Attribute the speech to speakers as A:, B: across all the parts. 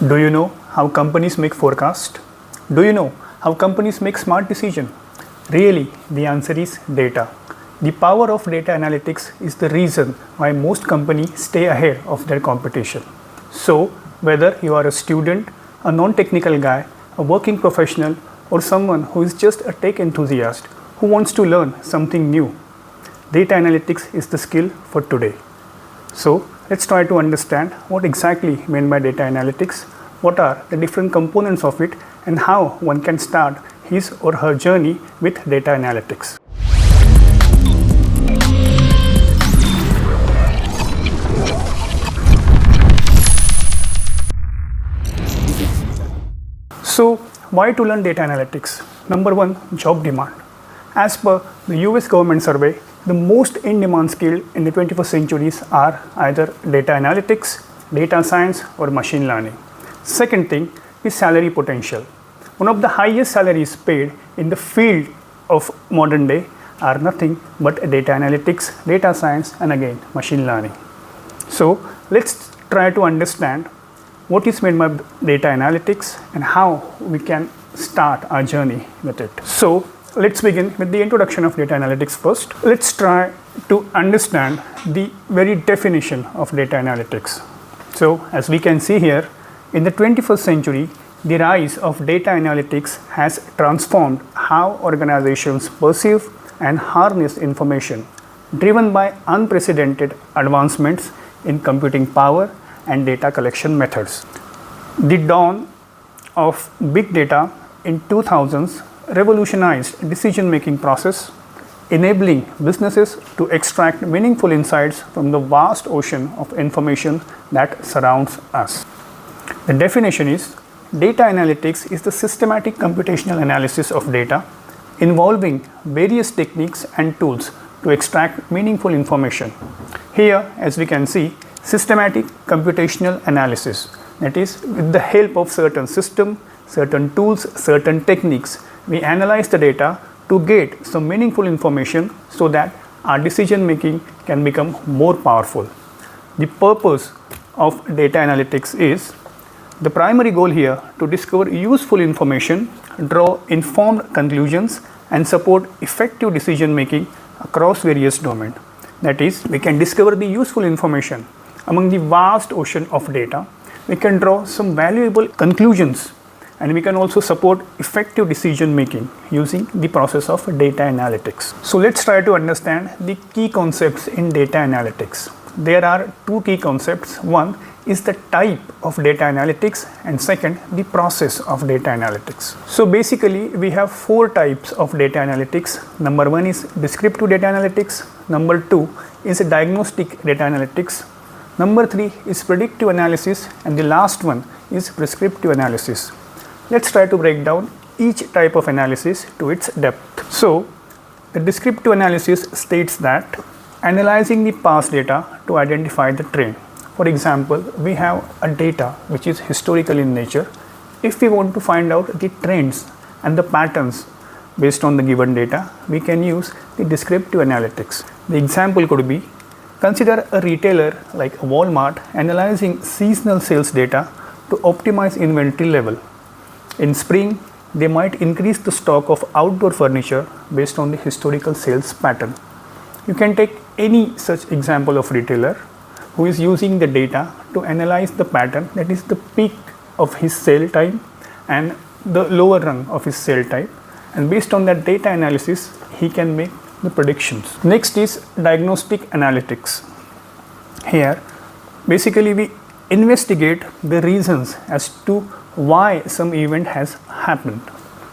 A: Do you know how companies make forecasts? Do you know how companies make smart decisions? Really, the answer is data. The power of data analytics is the reason why most companies stay ahead of their competition. So, whether you are a student, a non-technical guy, a working professional, or someone who is just a tech enthusiast who wants to learn something new, data analytics is the skill for today. So, let's try to understand what exactly meant by data analytics, what are the different components of it, and how one can start his or her journey with data analytics. So, why to learn data analytics? Number one, job demand. As per the US government survey, the most in-demand skill in the 21st centuries are either data analytics, data science, or machine learning. Second thing is salary potential. One of the highest salaries paid in the field of modern day are nothing but data analytics, data science, and again machine learning. So let's try to understand what is meant by data analytics and how we can start our journey with it. So let's begin with the introduction of data analytics first. Let's try to understand the very definition of data analytics. So as we can see here, in the 21st century, the rise of data analytics has transformed how organizations perceive and harness information, driven by unprecedented advancements in computing power and data collection methods. The dawn of big data in 2000s revolutionized decision-making process, enabling businesses to extract meaningful insights from the vast ocean of information that surrounds us. The definition is, data analytics is the systematic computational analysis of data involving various techniques and tools to extract meaningful information. Here, as we can see, systematic computational analysis, that is, with the help of certain systems, certain tools, certain techniques, we analyze the data to get some meaningful information so that our decision making can become more powerful. The purpose of data analytics is, the primary goal here to discover useful information, draw informed conclusions, and support effective decision making across various domains. That is, we can discover the useful information among the vast ocean of data. We can draw some valuable conclusions, and we can also support effective decision making using the process of data analytics. So let's try to understand the key concepts in data analytics. There are two key concepts. One is the type of data analytics, and second, the process of data analytics. So basically, we have four types of data analytics. Number one is descriptive data analytics. Number two is diagnostic data analytics. Number three is predictive analysis, and the last one is prescriptive analysis. Let's try to break down each type of analysis to its depth. So the descriptive analysis states that analyzing the past data to identify the trend. For example, we have a data which is historical in nature. If we want to find out the trends and the patterns based on the given data, we can use the descriptive analytics. The example could be, consider a retailer like Walmart analyzing seasonal sales data to optimize inventory level. In spring, they might increase the stock of outdoor furniture based on the historical sales pattern. You can take any such example of retailer who is using the data to analyze the pattern, that is the peak of his sale time and the lower rung of his sale time, and based on that data analysis he can make the predictions. Next is diagnostic analytics. Here basically we investigate the reasons as to why some event has happened.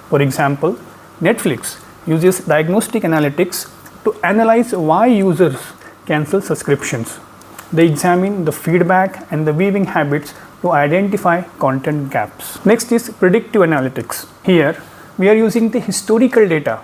A: For example, Netflix uses diagnostic analytics to analyze why users cancel subscriptions. They examine the feedback and the viewing habits to identify content gaps. Next is predictive analytics. Here we are using the historical data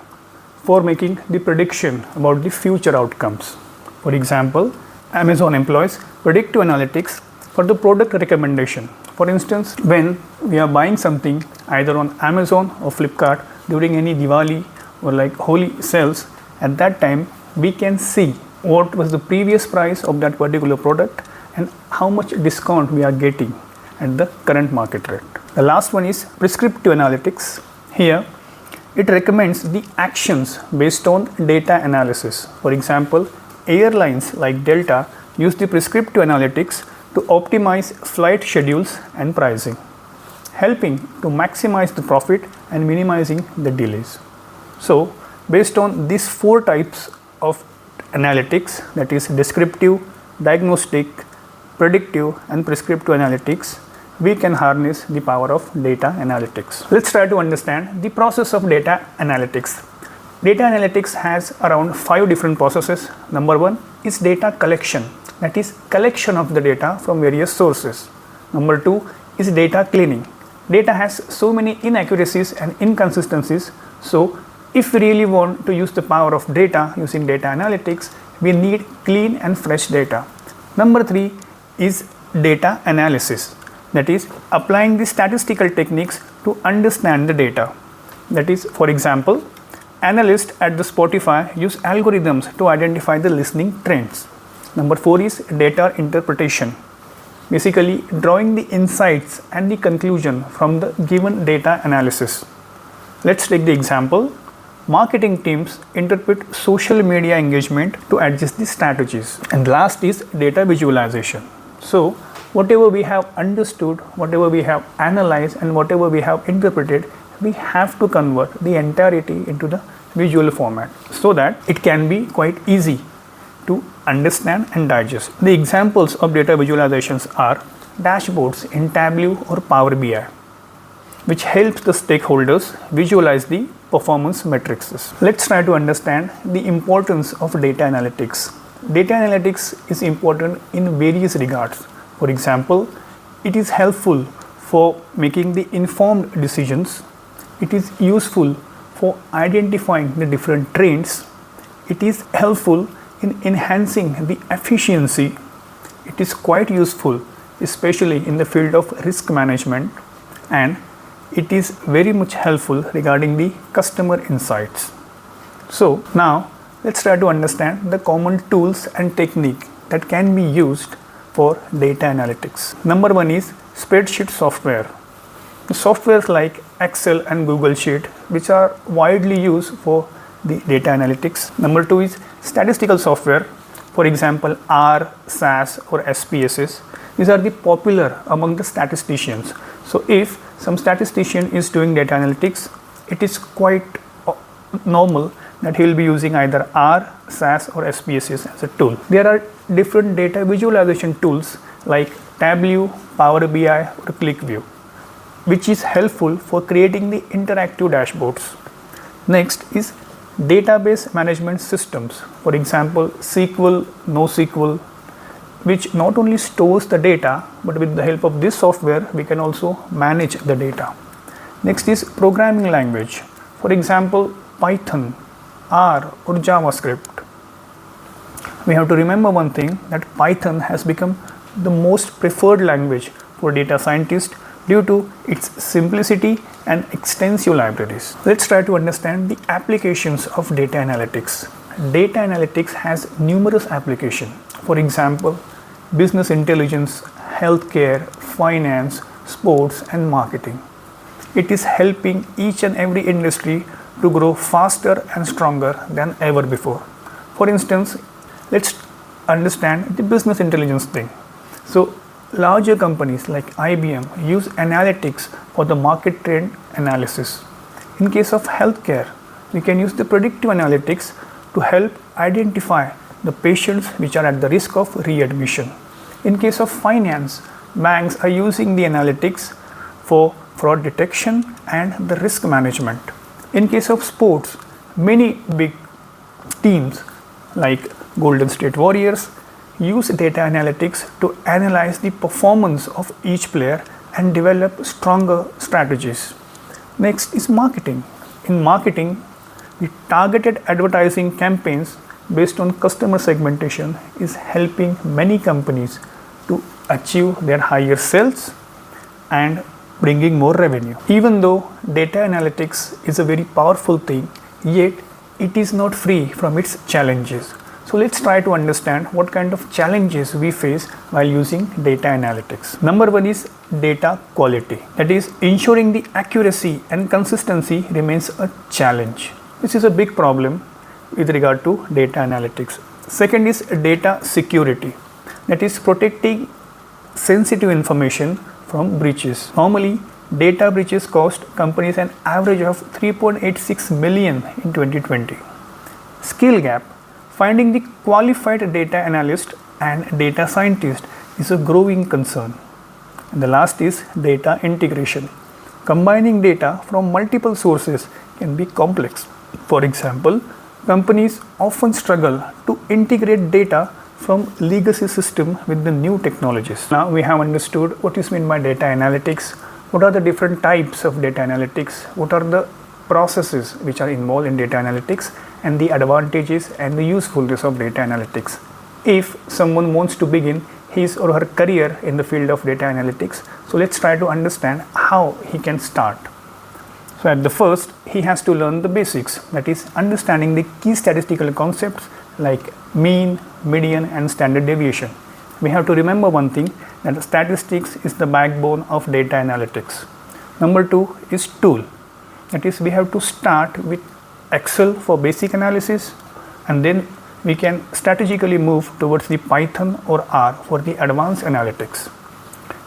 A: for making the prediction about the future outcomes. For example, Amazon employs predictive analytics for the product recommendation. For instance, when we are buying something either on Amazon or Flipkart during any Diwali or like Holi sales, at that time we can see what was the previous price of that particular product and how much discount we are getting. at the current market rate. The last one is prescriptive analytics. Here, it recommends the actions based on data analysis. For example, airlines like Delta use the prescriptive analytics to optimize flight schedules and pricing, helping to maximize the profit and minimizing the delays. So, based on these 4 types of analytics, that is descriptive, diagnostic, predictive and prescriptive analytics, we can harness the power of data analytics. Let's try to understand the process of data analytics. Data analytics has around 5 different processes. Number 1 is data collection, that is collection of the data from various sources. Number 2 is data cleaning. Data has so many inaccuracies and inconsistencies, so if we really want to use the power of data using data analytics, we need clean and fresh data. Number 3 is data analysis, that is applying the statistical techniques to understand the data. That is, for example, analysts at the Spotify use algorithms to identify the listening trends. Number 4 is data interpretation, basically drawing the insights and the conclusion from the given data analysis. Let's take the example. Marketing teams interpret social media engagement to adjust the strategies. And last is data visualization. So, whatever we have understood, whatever we have analyzed and whatever we have interpreted, we have to convert the entirety into the visual format so that it can be quite easy to understand and digest. The examples of data visualizations are dashboards in Tableau or Power BI, which helps the stakeholders visualize the performance matrices. Let's try to understand the importance of data analytics. Data analytics is important in various regards. For example, it is helpful for making the informed decisions. It is useful for identifying the different trends. It is helpful in enhancing the efficiency. It is quite useful, especially in the field of risk management, and it is very much helpful regarding the customer insights. So now let's try to understand the common tools and technique that can be used for data analytics. Number 1 is spreadsheet software. The softwares like Excel and Google Sheet, which are widely used for the data analytics. Number 2 is statistical software, for example R, SAS or SPSS. These are the popular among the statisticians. So if some statistician is doing data analytics, it is quite normal that he will be using either R, SAS or SPSS as a tool. There are different data visualization tools like Tableau, Power BI or ClickView, which is helpful for creating the interactive dashboards. Next is database management systems, for example SQL, NoSQL, which not only stores the data, but with the help of this software we can also manage the data. Next is programming language, for example Python, R or JavaScript. We have to remember one thing, that Python has become the most preferred language for data scientists due to its simplicity and extensive libraries. Let's try to understand the applications of data analytics. Data analytics has numerous applications. For example, business intelligence, healthcare, finance, sports and marketing. It is helping each and every industry to grow faster and stronger than ever before. For instance, let's understand the business intelligence thing. So, larger companies like IBM use analytics for the market trend analysis. In case of healthcare, we can use the predictive analytics to help identify the patients which are at the risk of readmission. In case of finance, banks are using the analytics for fraud detection and the risk management. In case of sports, many big teams like Golden State Warriors use data analytics to analyze the performance of each player and develop stronger strategies. Next is marketing. In marketing, the targeted advertising campaigns based on customer segmentation is helping many companies to achieve their higher sales and bringing more revenue. Even though data analytics is a very powerful thing, yet it is not free from its challenges. So let's try to understand what kind of challenges we face while using data analytics. Number one is data quality. That is, ensuring the accuracy and consistency remains a challenge. This is a big problem with regard to data analytics. Second is data security. That is, protecting sensitive information from breaches. Normally, data breaches cost companies an average of 3.86 million in 2020. Skill gap. Finding the qualified data analyst and data scientist is a growing concern. And the last is data integration. Combining data from multiple sources can be complex. For example, companies often struggle to integrate data from legacy systems with the new technologies. Now we have understood what is meant by data analytics, what are the different types of data analytics, what are the processes which are involved in data analytics, and the advantages and the usefulness of data analytics. If someone wants to begin his or her career in the field of data analytics, so let's try to understand how he can start. So at the first, he has to learn the basics, that is, understanding the key statistical concepts like mean, median, and standard deviation. We have to remember one thing, that statistics is the backbone of data analytics. Number two is tool. That is, we have to start with Excel for basic analysis, and then we can strategically move towards the Python or R for the advanced analytics.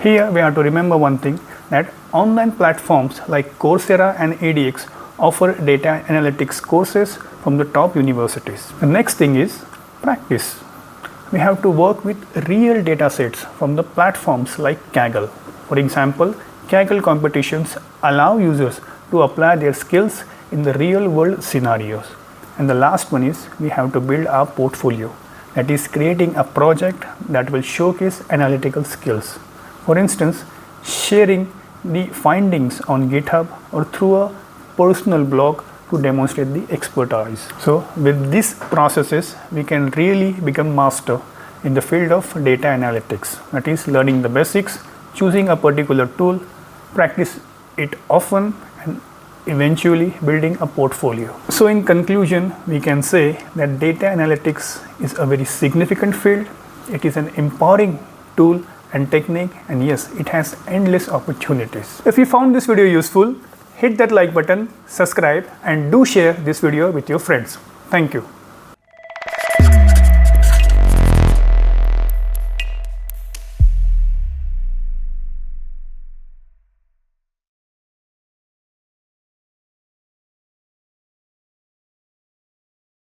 A: Here we have to remember one thing, that online platforms like Coursera and EDX offer data analytics courses from the top universities. The next thing is practice. We have to work with real data sets from the platforms like Kaggle. For example, Kaggle competitions allow users to apply their skills in the real world scenarios. And the last one is we have to build our portfolio. That is, creating a project that will showcase analytical skills. For instance, sharing the findings on GitHub or through a personal blog to demonstrate the expertise. So with these processes, we can really become master in the field of data analytics. That is, learning the basics, choosing a particular tool, practice it often, and eventually building a portfolio. So in conclusion, we can say that data analytics is a very significant field. It is an empowering tool and technique, and yes, it has endless opportunities. If you found this video useful, hit that like button, subscribe, and do share this video with your friends. Thank you.